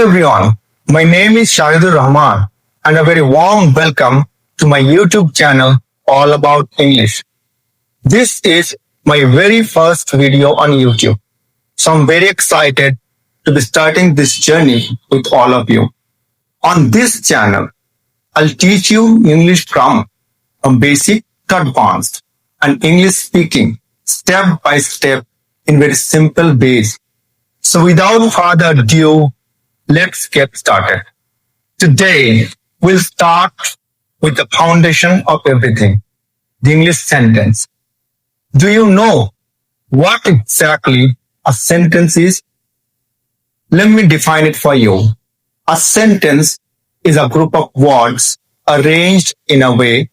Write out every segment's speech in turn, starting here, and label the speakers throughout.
Speaker 1: everyone, my name is Shahidur Rahman and a very warm welcome to my YouTube channel all about English. This is my very first video on YouTube, so I'm very excited to be starting this journey with all of you. On this channel, I'll teach you English grammar from basic to advanced and English speaking step by step in very simple ways. So without further ado, let's get started. Today, we'll start with the foundation of everything, the English sentence. Do you know what exactly a sentence is? Let me define it for you. A sentence is a group of words arranged in a way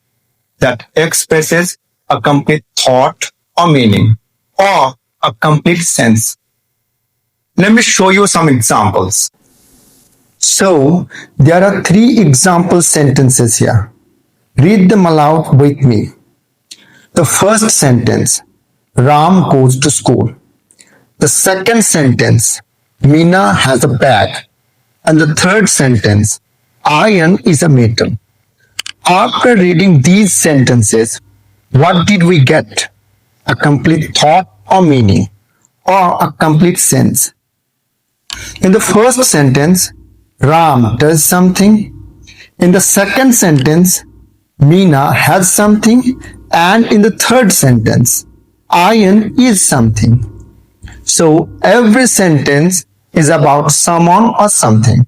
Speaker 1: that expresses a complete thought or meaning or a complete sense. Let me show you some examples. So, there are 3 example sentences here. Read them aloud with me. The first sentence, Ram goes to school. The second sentence, Meena has a bag. And the third sentence, iron is a metal. After reading these sentences, what did we get? A complete thought or meaning, or a complete sense. In the first sentence, Ram does something. In the second sentence, Meena has something. And in the third sentence, iron is something. So every sentence is about someone or something.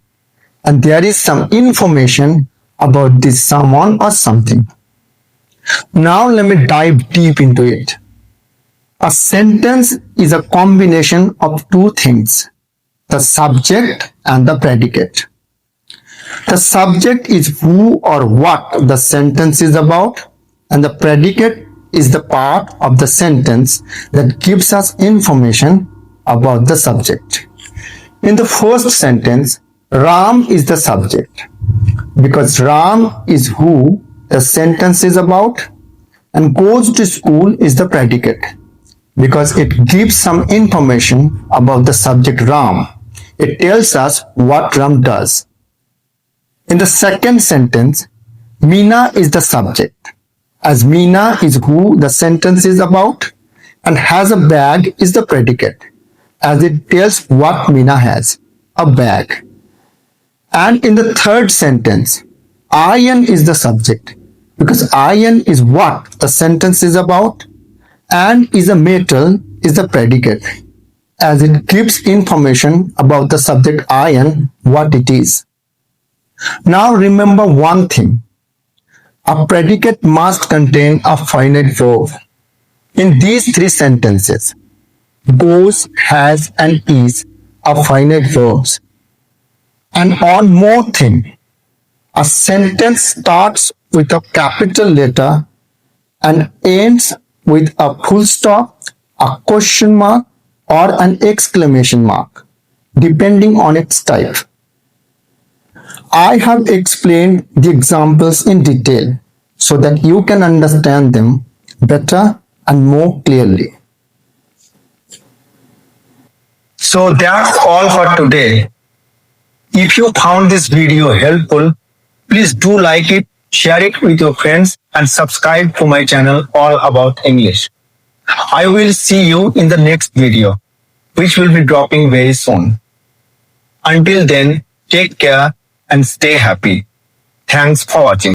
Speaker 1: And there is some information about this someone or something. Now let me dive deep into it. A sentence is a combination of 2 things, the subject and the predicate. The subject is who or what the sentence is about, and the predicate is the part of the sentence that gives us information about the subject. In the first sentence, Ram is the subject because Ram is who the sentence is about, and goes to school is the predicate because it gives some information about the subject Ram. It tells us what Ram does. In the second sentence, Meena is the subject, as Meena is who the sentence is about, and has a bag is the predicate, as it tells what Meena has, a bag. And in the third sentence, iron is the subject, because iron is what the sentence is about, and is a metal is the predicate, as it gives information about the subject iron, what it is. Now remember one thing. A predicate must contain a finite verb. In these 3 sentences, goes, has and is are finite verbs. And one more thing. A sentence starts with a capital letter and ends with a full stop, a question mark or an exclamation mark, depending on its type. I have explained the examples in detail so that you can understand them better and more clearly. So that's all for today. If you found this video helpful, please do like it, share it with your friends and subscribe to my channel all about English. I will see you in the next video, which will be dropping very soon. Until then, take care and stay happy. Thanks for watching.